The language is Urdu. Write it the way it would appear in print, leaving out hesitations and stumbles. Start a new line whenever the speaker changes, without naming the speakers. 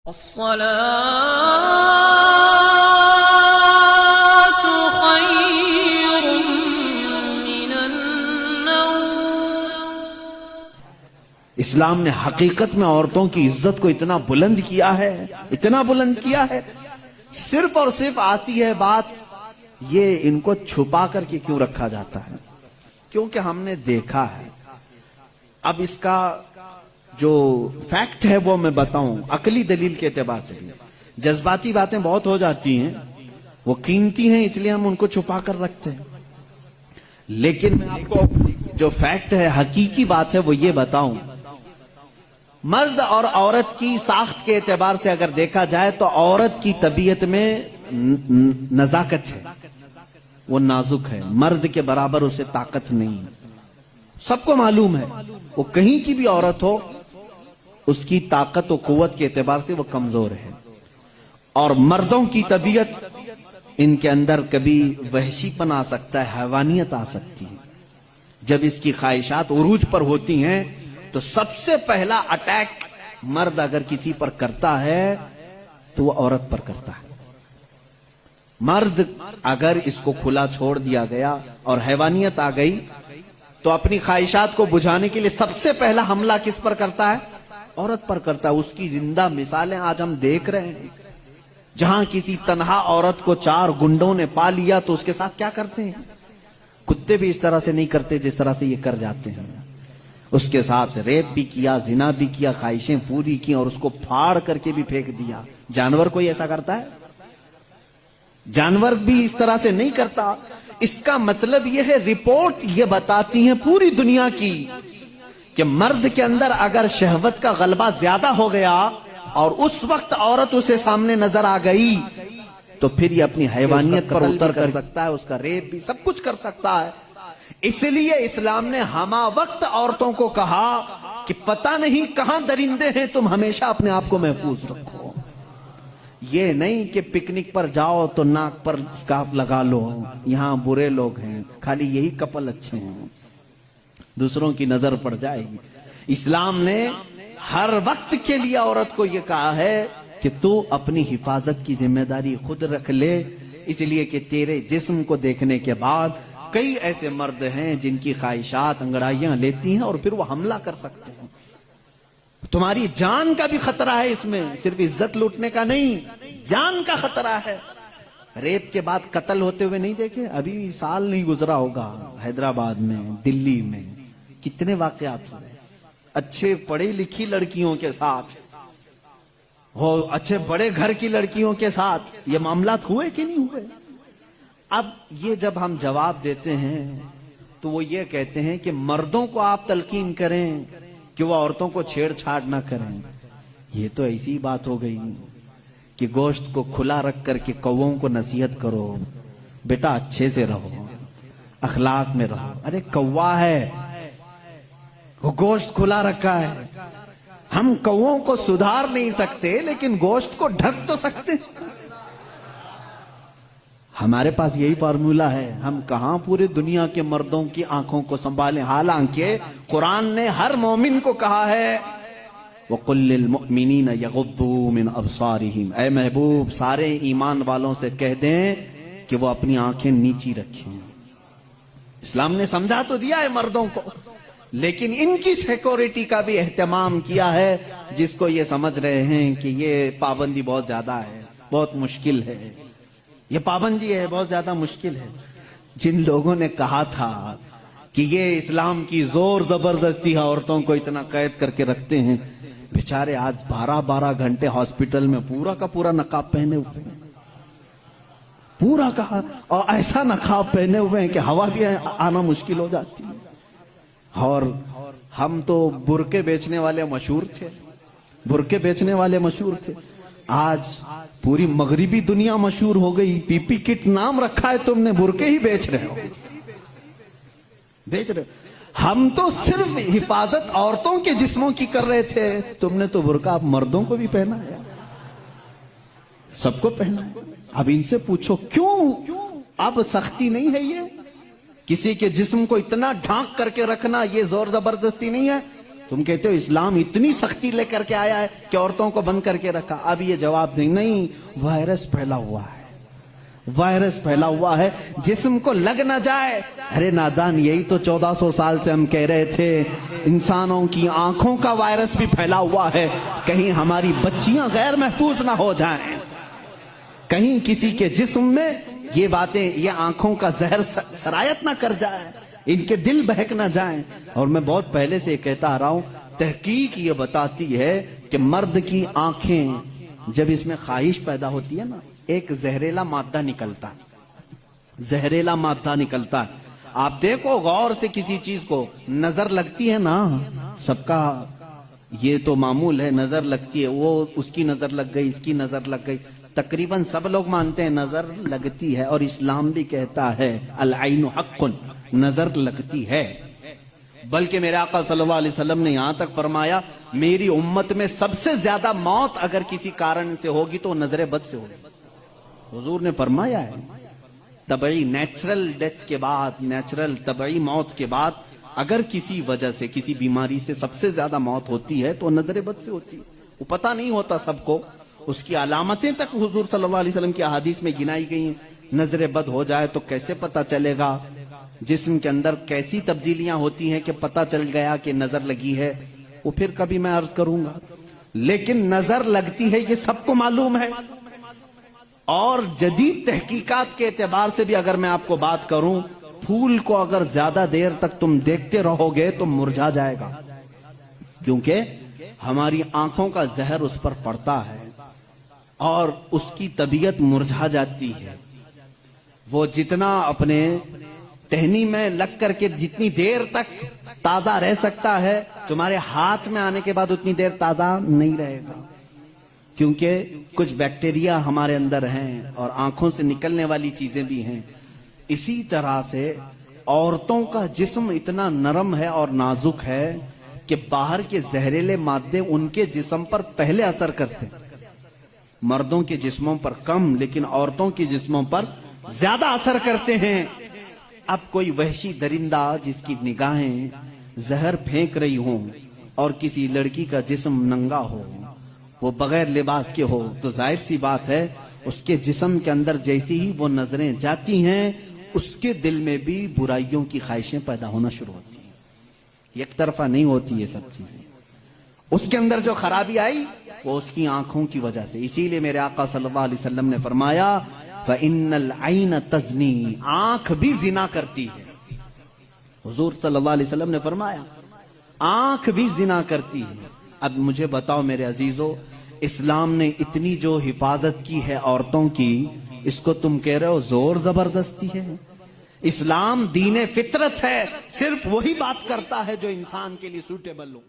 الصلاة خير من النوم۔
اسلام نے حقیقت میں عورتوں کی عزت کو اتنا بلند کیا ہے، اتنا بلند کیا ہے، صرف اور صرف آتی ہے بات یہ ان کو چھپا کر کے کیوں رکھا جاتا ہے؟ کیونکہ ہم نے دیکھا ہے۔ اب اس کا جو فیکٹ ہے وہ میں بتاؤں عقلی دلیل کے اعتبار سے بھی، جذباتی باتیں بہت ہو جاتی ہیں، وہ قیمتی ہیں اس لیے ہم ان کو چھپا کر رکھتے ہیں، لیکن میں آپ کو جو فیکٹ ہے، حقیقی بات ہے، وہ یہ بتاؤں، مرد اور عورت کی ساخت کے اعتبار سے اگر دیکھا جائے تو عورت کی طبیعت میں نزاکت ہے، وہ نازک ہے، مرد کے برابر اسے طاقت نہیں، سب کو معلوم ہے، وہ کہیں کی بھی عورت ہو اس کی طاقت و قوت کے اعتبار سے وہ کمزور ہے، اور مردوں کی طبیعت ان کے اندر کبھی وحشی پن آ سکتا ہے، حیوانیت آ سکتی ہے، جب اس کی خواہشات عروج پر ہوتی ہیں تو سب سے پہلا اٹیک مرد اگر کسی پر کرتا ہے تو وہ عورت پر کرتا ہے۔ مرد اگر اس کو کھلا چھوڑ دیا گیا اور حیوانیت آ گئی تو اپنی خواہشات کو بجھانے کے لیے سب سے پہلا حملہ کس پر کرتا ہے؟ عورت پر کرتا ہے۔ اس کی زندہ مثالیں آج ہم دیکھ رہے ہیں، جہاں کسی تنہا عورت کو 4 گنڈوں نے پا لیا تو اس کے ساتھ کیا کرتے ہیں؟ کتے بھی اس طرح سے نہیں کرتے جس طرح سے یہ کر جاتے ہیں، اس کے ساتھ ریپ بھی کیا، زنا بھی کیا، خواہشیں پوری کی اور اس کو پھاڑ کر کے بھی پھینک دیا۔ جانور کوئی ایسا کرتا ہے؟ جانور بھی اس طرح سے نہیں کرتا۔ اس کا مطلب یہ ہے، رپورٹ یہ بتاتی ہیں پوری دنیا کی کہ مرد کے اندر اگر شہوت کا غلبہ زیادہ ہو گیا اور اس وقت عورت اسے سامنے نظر آ گئی تو پھر یہ اپنی حیوانیت پر اتر کر سکتا ہے، اس کا ریپ بھی سب کچھ کر سکتا ہے۔ اس لیے اسلام نے ہمہ وقت عورتوں کو کہا کہ پتہ نہیں کہاں درندے ہیں، تم ہمیشہ اپنے آپ کو محفوظ رکھو۔ یہ نہیں کہ پکنک پر جاؤ تو ناک پر سکارف لگا لو، یہاں برے لوگ ہیں، خالی یہی کپل اچھے ہیں، دوسروں کی نظر پڑ جائے گی۔ اسلام نے ہر وقت کے لیے عورت کو یہ کہا ہے کہ تو اپنی حفاظت کی ذمہ داری خود رکھ لے، اس لیے کہ تیرے جسم کو دیکھنے کے بعد کئی ایسے مرد ہیں جن کی خواہشات انگڑائیاں لیتی ہیں اور پھر وہ حملہ کر سکتے ہیں۔ تمہاری جان کا بھی خطرہ ہے اس میں، صرف عزت لوٹنے کا نہیں، جان کا خطرہ ہے۔ ریپ کے بعد قتل ہوتے ہوئے نہیں دیکھے؟ ابھی سال نہیں گزرا ہوگا، حیدرآباد میں، دلی میں کتنے واقعات ہوئے، اچھے پڑھی لکھی لڑکیوں کے ساتھ، اچھے بڑے گھر کی لڑکیوں کے ساتھ یہ معاملات ہوئے کہ نہیں ہوئے؟ اب یہ جب ہم جواب دیتے ہیں تو وہ یہ کہتے ہیں کہ مردوں کو آپ تلقین کریں کہ وہ عورتوں کو چھیڑ چھاڑ نہ کریں۔ یہ تو ایسی بات ہو گئی کہ گوشت کو کھلا رکھ کر کے کووں کو نصیحت کرو، بیٹا اچھے سے رہو، اخلاق میں رہو۔ ارے کوا ہے، وہ گوشت کھلا رکھا ہے، ہم کووں کو سدھار نہیں سکتے لیکن گوشت کو ڈھک تو سکتے۔ ہمارے پاس یہی فارمولا ہے، ہم کہاں پورے دنیا کے مردوں کی آنکھوں کو سنبھالیں، حالانکہ قرآن نے ہر مومن کو کہا ہے وَقُلْ لِلْمُؤْمِنِينَ يَغُضُّوا مِنْ أَبْصَارِهِمْ، اے محبوب سارے ایمان والوں سے کہہ دیں کہ وہ اپنی آنکھیں نیچی رکھیں۔ اسلام نے سمجھا تو دیا ہے مردوں کو، لیکن ان کی سیکورٹی کا بھی اہتمام کیا ہے، جس کو یہ سمجھ رہے ہیں کہ یہ پابندی بہت زیادہ ہے، بہت مشکل ہے، یہ پابندی ہے بہت زیادہ مشکل ہے۔ جن لوگوں نے کہا تھا کہ یہ اسلام کی زور زبردستی ہے، عورتوں کو اتنا قید کر کے رکھتے ہیں، بیچارے آج 12 گھنٹے ہاسپٹل میں پورا کا پورا نقاب پہنے ہوئے ہیں، پورا کا، اور ایسا نقاب پہنے ہوئے ہیں کہ ہوا بھی آنا مشکل ہو جاتی ہے۔ اور ہم تو برقعے بیچنے والے مشہور تھے، برقعے بیچنے والے مشہور تھے، آج پوری مغربی دنیا مشہور ہو گئی، پی پی کٹ نام رکھا ہے تم نے، برقعے ہی بیچ رہے ہو، بیچ رہے ہو۔ ہم تو صرف حفاظت عورتوں کے جسموں کی کر رہے تھے، تم نے تو برقع اب مردوں کو بھی پہنا ہے، سب کو پہنا ہے۔ اب ان سے پوچھو کیوں اب سختی نہیں ہے؟ یہ کسی کے جسم کو اتنا ڈھانک کر کے رکھنا یہ زور زبردستی نہیں ہے؟ تم کہتے ہو اسلام اتنی سختی لے کر کے آیا ہے کہ عورتوں کو بند کر کے رکھا. اب یہ جواب دیں نہیں، وائرس پھیلا ہوا ہے، وائرس پھیلا ہوا ہے، جسم کو لگ نہ جائے. ارے نادان، یہی تو 1400 سال سے ہم کہہ رہے تھے. انسانوں کی آنکھوں کا وائرس بھی پھیلا ہوا ہے، کہیں ہماری بچیاں غیر محفوظ نہ ہو جائیں، کہیں کسی کے جسم میں یہ باتیں، یہ آنکھوں کا زہر سرایت نہ کر جائے، ان کے دل بہک نہ جائیں. اور میں بہت پہلے سے کہتا آ رہا ہوں، تحقیق یہ بتاتی ہے کہ مرد کی آنکھیں جب اس میں خواہش پیدا ہوتی ہے نا، ایک زہریلا مادہ نکلتا ہے، زہریلا مادہ نکلتا ہے. آپ دیکھو غور سے کسی چیز کو، نظر لگتی ہے نا، سب کا یہ تو معمول ہے، نظر لگتی ہے، وہ اس کی نظر لگ گئی، اس کی نظر لگ گئی، تقریباً سب لوگ مانتے ہیں نظر لگتی ہے. اور اسلام بھی کہتا ہے العین حق، نظر لگتی ہے. بلکہ میرے آقا صلی اللہ علیہ وسلم نے یہاں تک فرمایا، میری امت میں سب سے زیادہ موت اگر کسی کارن سے ہوگی تو نظر بد سے ہوگی. حضور نے فرمایا ہے طبعی نیچرل ڈیتھ کے بعد، نیچرل طبعی موت کے بعد اگر کسی وجہ سے، کسی بیماری سے سب سے زیادہ موت ہوتی ہے تو نظر بد سے ہوتی ہے. وہ پتہ نہیں ہوتا سب کو، اس کی علامتیں تک حضور صلی اللہ علیہ وسلم کی احادیث میں گنائی گئی ہیں. نظر بد ہو جائے تو کیسے پتہ چلے گا؟ جسم کے اندر کیسی تبدیلیاں ہوتی ہیں کہ پتہ چل گیا کہ نظر لگی ہے، وہ پھر کبھی میں عرض کروں گا. لیکن نظر لگتی ہے یہ سب کو معلوم ہے. اور جدید تحقیقات کے اعتبار سے بھی اگر میں آپ کو بات کروں، پھول کو اگر زیادہ دیر تک تم دیکھتے رہو گے تو مرجھا جائے گا، کیونکہ ہماری آنکھوں کا زہر اس پر پڑتا ہے اور اس کی طبیعت مرجھا جاتی ہے. وہ جتنا اپنے ٹہنی میں لگ کر کے جتنی دیر تک تازہ رہ سکتا ہے، تمہارے ہاتھ میں آنے کے بعد اتنی دیر تازہ نہیں رہے گا، کیونکہ کچھ بیکٹیریا ہمارے اندر ہیں اور آنکھوں سے نکلنے والی چیزیں بھی ہیں. اسی طرح سے عورتوں کا جسم اتنا نرم ہے اور نازک ہے کہ باہر کے زہریلے مادے ان کے جسم پر پہلے اثر کرتے ہیں. مردوں کے جسموں پر کم، لیکن عورتوں کے جسموں پر زیادہ اثر کرتے ہیں. اب کوئی وحشی درندہ جس کی نگاہیں زہر پھینک رہی ہوں اور کسی لڑکی کا جسم ننگا ہو، وہ بغیر لباس کے ہو، تو ظاہر سی بات ہے اس کے جسم کے اندر جیسی ہی وہ نظریں جاتی ہیں، اس کے دل میں بھی برائیوں کی خواہشیں پیدا ہونا شروع ہوتی ہیں. ایک طرفہ نہیں ہوتی یہ سب چیزیں. اس کے اندر جو خرابی آئی وہ اس کی آنکھوں کی وجہ سے. اسی لیے میرے آقا صلی اللہ علیہ وسلم نے فرمایا فَإِنَّ الْعَيْنَ تَزْنِي، آنکھ بھی زنا کرتی ہے. حضور صلی اللہ علیہ وسلم نے فرمایا آنکھ بھی زنا کرتی ہے. اب مجھے بتاؤ میرے عزیزو، اسلام نے اتنی جو حفاظت کی ہے عورتوں کی، اس کو تم کہہ رہے ہو زور زبردستی ہے؟ اسلام دین فطرت ہے، صرف وہی بات کرتا ہے جو انسان کے لیے سوٹیبل ہو.